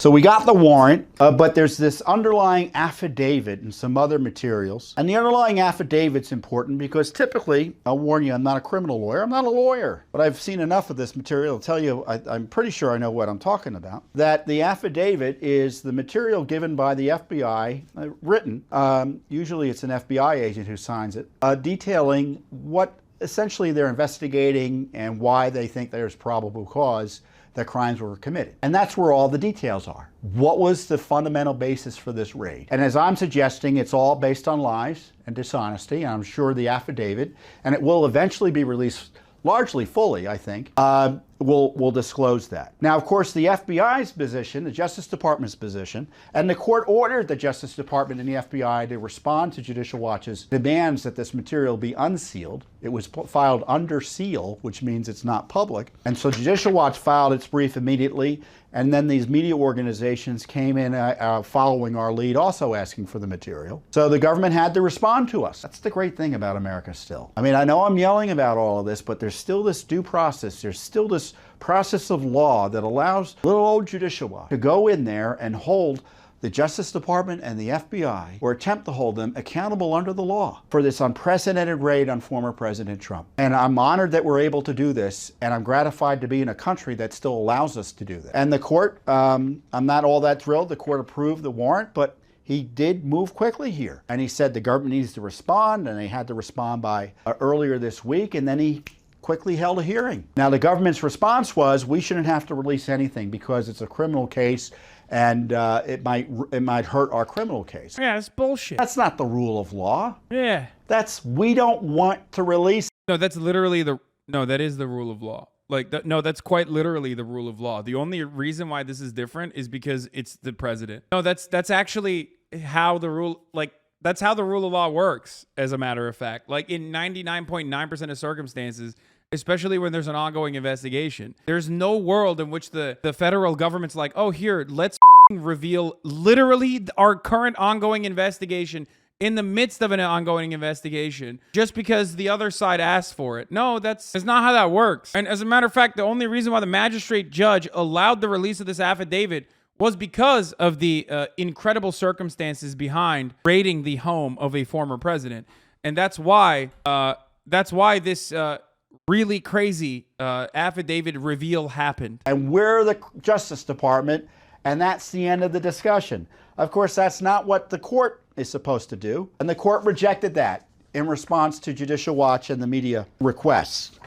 So we got the warrant, but there's this underlying affidavit and some other materials. And the underlying affidavit's important because typically, I'll warn you, I'm not a criminal lawyer. I'm not a lawyer. But I've seen enough of this material to tell you, I'm pretty sure I know what I'm talking about. That the affidavit is the material given by the FBI, written. Usually it's an FBI agent who signs it, detailing what essentially they're investigating and why they think there's probable cause that crimes were committed. And that's where all the details are. What was the fundamental basis for this raid? And as I'm suggesting, it's all based on lies and dishonesty. And I'm sure the affidavit, and it will eventually be released largely fully, I think, will disclose that. Now, of course, the FBI's position, the Justice Department's position, and the court ordered the Justice Department and the FBI to respond to Judicial Watch's demands that this material be unsealed. It was filed under seal, which means it's not public. And so Judicial Watch filed its brief immediately, and then these media organizations came in following our lead, also asking for the material. So the government had to respond to us. That's the great thing about America still. I mean, I know I'm yelling about all of this, but there's still this due process. There's still this process of law that allows little old Judicial Watch to go in there and hold the Justice Department and the FBI, or attempt to hold them accountable under the law for this unprecedented raid on former President Trump. And I'm honored that we're able to do this, and I'm gratified to be in a country that still allows us to do that. And the court, I'm not all that thrilled. The court approved the warrant, but he did move quickly here. And he said the government needs to respond, and they had to respond by earlier this week, and then he quickly held a hearing. Now, the government's response was, we shouldn't have to release anything because it's a criminal case, and it might hurt our criminal case. Yeah, it's bullshit. That's not the rule of law. Yeah. We don't want to release. No, that's literally that is the rule of law. No, that's quite literally the rule of law. The only reason why this is different is because it's the president. No, that's actually how the rule, that's how the rule of law works, as a matter of fact. Like, in 99.9% of circumstances, especially when there's an ongoing investigation, there's no world in which the federal government's like, oh, here, let's reveal literally our current ongoing investigation in the midst of an ongoing investigation just because the other side asked for it. No, that's not how that works. And as a matter of fact, the only reason why the magistrate judge allowed the release of this affidavit was because of the incredible circumstances behind raiding the home of a former president. And that's why this really crazy affidavit reveal happened. And we're the Justice Department, and that's the end of the discussion. Of course, that's not what the court is supposed to do, and the court rejected that in response to Judicial Watch and the media requests.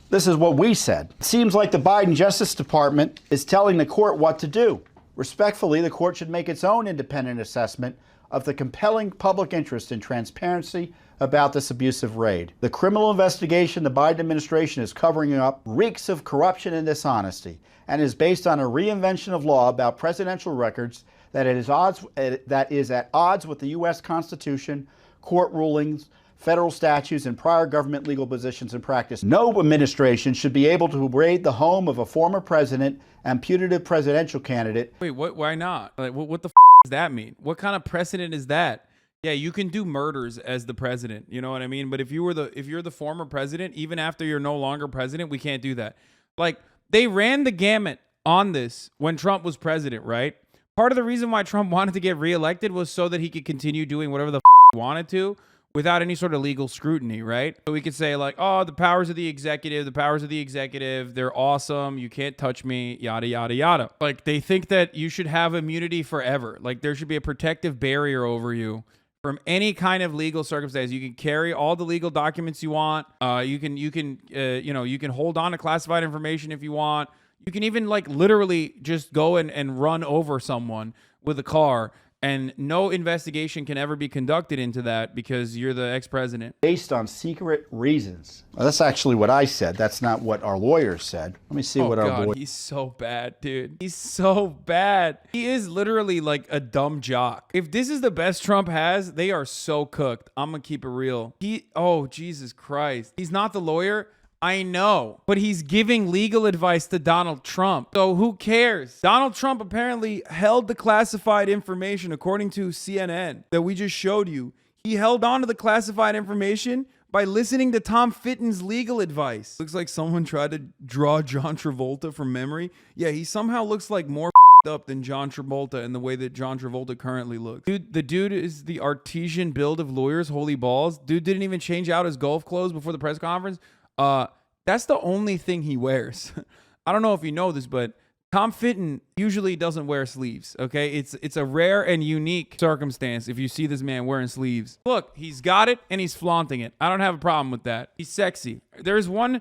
This is what we said. It seems like the Biden Justice Department is telling the court what to do. Respectfully, the court should make its own independent assessment of the compelling public interest in transparency about this abusive raid. The criminal investigation the Biden administration is covering up reeks of corruption and dishonesty, and is based on a reinvention of law about presidential records that is at odds with the U.S. Constitution, court rulings, federal statutes, and prior government legal positions and practice. No administration should be able to raid the home of a former president and putative presidential candidate. Wait, why not? Like, what the does that mean? What kind of precedent is that? Yeah, you can do murders as the president, you know what I mean? But if you're the former president, even after you're no longer president, we can't do that. Like, they ran the gamut on this when Trump was president, right? Part of the reason why Trump wanted to get reelected was so that he could continue doing whatever the he wanted to without any sort of legal scrutiny, right? So we could say, like, oh, the powers of the executive, they're awesome, you can't touch me, yada, yada, yada. Like, they think that you should have immunity forever. Like, there should be a protective barrier over you from any kind of legal circumstance. You can carry all the legal documents you want. You can hold on to classified information if you want. You can even, like, literally just go and run over someone with a car, and no investigation can ever be conducted into that because you're the ex-president. Based on secret reasons. Well, that's actually what I said. That's not what our lawyers said. Let me see what our lawyer. He's so bad, dude. He's so bad. He is literally like a dumb jock. If this is the best Trump has, they are so cooked. I'm gonna keep it real. Oh, Jesus Christ. He's not the lawyer. I know, but he's giving legal advice to Donald Trump. So who cares? Donald Trump apparently held the classified information, according to CNN, that we just showed you. He held on to the classified information by listening to Tom Fitton's legal advice. Looks like someone tried to draw John Travolta from memory. Yeah, he somehow looks like more up than John Travolta and the way that John Travolta currently looks. Dude, the dude is the artesian build of lawyers, holy balls. Dude didn't even change out his golf clothes before the press conference. That's the only thing he wears. I don't know if you know this, but Tom Fitton usually doesn't wear sleeves, okay? It's a rare and unique circumstance if you see this man wearing sleeves. Look, he's got it and he's flaunting it. I don't have a problem with that. He's sexy. There is one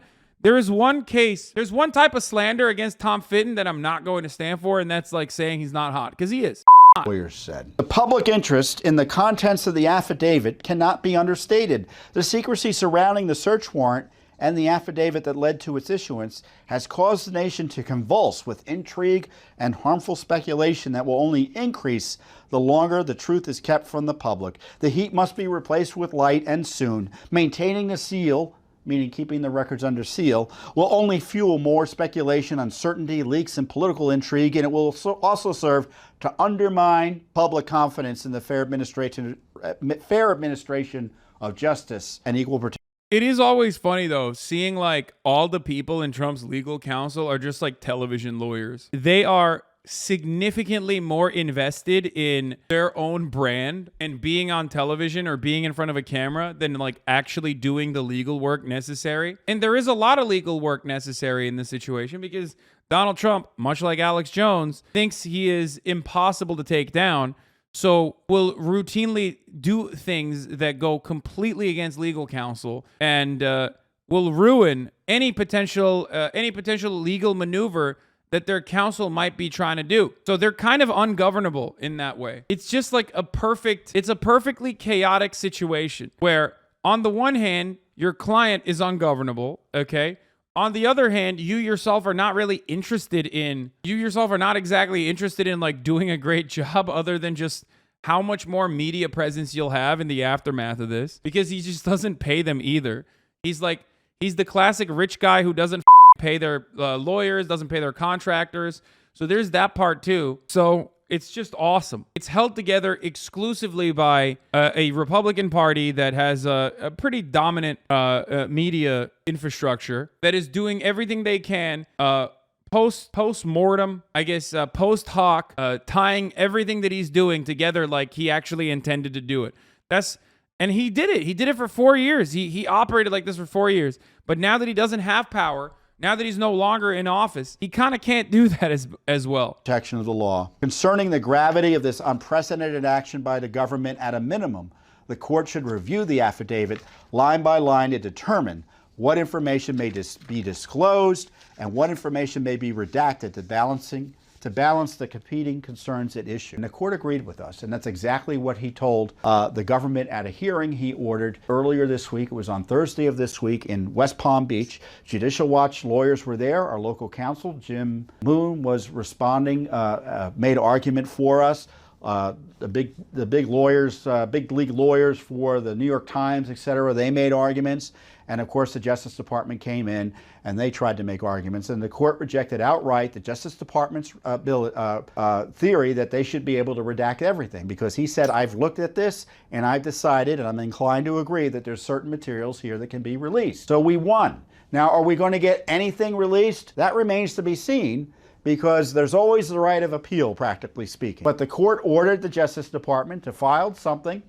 type of slander against Tom Fitton that I'm not going to stand for, and that's like saying he's not hot, because he is. Lawyers said. The public interest in the contents of the affidavit cannot be understated. The secrecy surrounding the search warrant and the affidavit that led to its issuance has caused the nation to convulse with intrigue and harmful speculation that will only increase the longer the truth is kept from the public. The heat must be replaced with light, and soon. Maintaining the seal, meaning keeping the records under seal, will only fuel more speculation, uncertainty, leaks, and political intrigue, and it will also serve to undermine public confidence in the fair administration of justice and equal protection. It is always funny, though, seeing like all the people in Trump's legal counsel are just like television lawyers. They are significantly more invested in their own brand and being on television or being in front of a camera than like actually doing the legal work necessary. And there is a lot of legal work necessary in this situation because Donald Trump, much like Alex Jones, thinks he is impossible to take down. So will routinely do things that go completely against legal counsel and will ruin any potential legal maneuver that their counsel might be trying to do. So they're kind of ungovernable in that way. It's just like a perfectly chaotic situation where on the one hand, your client is ungovernable, okay? On the other hand, you yourself are not exactly interested in like doing a great job other than just how much more media presence you'll have in the aftermath of this, because he just doesn't pay them either. He's the classic rich guy who doesn't pay their lawyers, doesn't pay their contractors. So there's that part too. So it's just awesome. It's held together exclusively by a Republican Party that has a pretty dominant media infrastructure that is doing everything they can post-mortem, I guess, post hoc, tying everything that he's doing together like he actually intended to do it. And he did it. He did it for 4 years. He operated like this for 4 years. But now that he doesn't have power, now that he's no longer in office, he kind of can't do that as well. Protection of the law. Concerning the gravity of this unprecedented action by the government, at a minimum, the court should review the affidavit line by line to determine what information may be disclosed and what information may be redacted to balance the competing concerns at issue. And the court agreed with us, and that's exactly what he told the government at a hearing he ordered earlier this week. It was on Thursday of this week in West Palm Beach. Judicial Watch lawyers were there. Our local counsel, Jim Moon, was responding, made argument for us. The big lawyers, big league lawyers for the New York Times, etc., they made arguments. And of course, the Justice Department came in and they tried to make arguments. And the court rejected outright the Justice Department's theory that they should be able to redact everything, because he said, I've looked at this and I've decided, and I'm inclined to agree, that there's certain materials here that can be released. So we won. Now, are we going to get anything released? That remains to be seen, because there's always the right of appeal, practically speaking. But the court ordered the Justice Department to file something,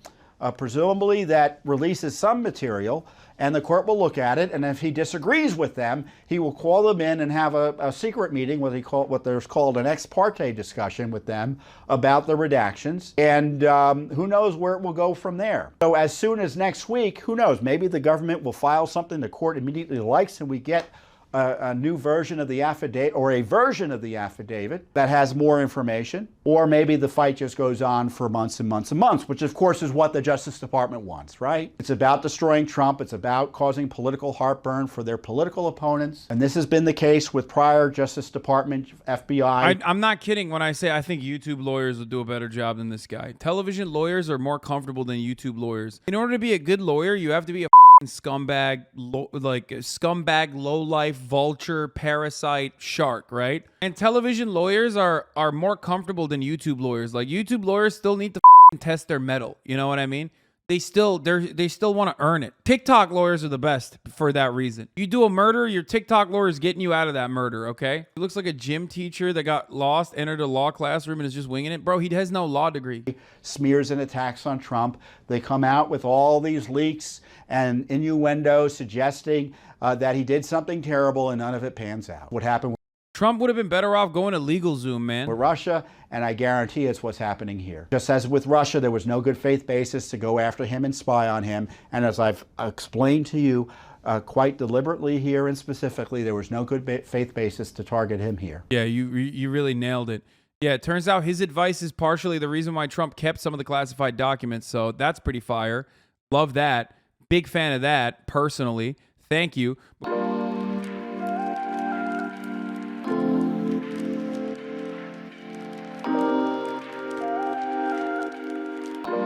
presumably that releases some material, and the court will look at it, and if he disagrees with them, he will call them in and have a secret meeting, what there's called an ex parte discussion with them about the redactions, and who knows where it will go from there. So as soon as next week, who knows, maybe the government will file something the court immediately likes, and we get a new version of the affidavit, or a version of the affidavit that has more information, or maybe the fight just goes on for months and months and months, which of course is what the Justice Department wants, right? It's about destroying Trump. It's about causing political heartburn for their political opponents. And this has been the case with prior Justice Department, FBI. I'm not kidding when I say I think YouTube lawyers will do a better job than this guy. Television lawyers are more comfortable than YouTube lawyers. In order to be a good lawyer, you have to be a scumbag, low-life, vulture, parasite, shark, right? And television lawyers are more comfortable than YouTube lawyers. Like, YouTube lawyers still need to test their mettle. You know what I mean? they still want to earn it. TikTok lawyers are the best for that reason. You do a murder, your TikTok lawyer is getting you out of that murder, okay? He looks like a gym teacher that got lost, entered a law classroom, and is just winging it. Bro, he has no law degree. Smears and attacks on Trump. They come out with all these leaks and innuendo suggesting that he did something terrible, and none of it pans out. What happened Trump would have been better off going to LegalZoom, man. with Russia, and I guarantee it's what's happening here. Just as with Russia, there was no good faith basis to go after him and spy on him. And as I've explained to you quite deliberately here and specifically, there was no good faith basis to target him here. Yeah, you really nailed it. Yeah, it turns out his advice is partially the reason why Trump kept some of the classified documents. So that's pretty fire. Love that. Big fan of that, personally. Thank you.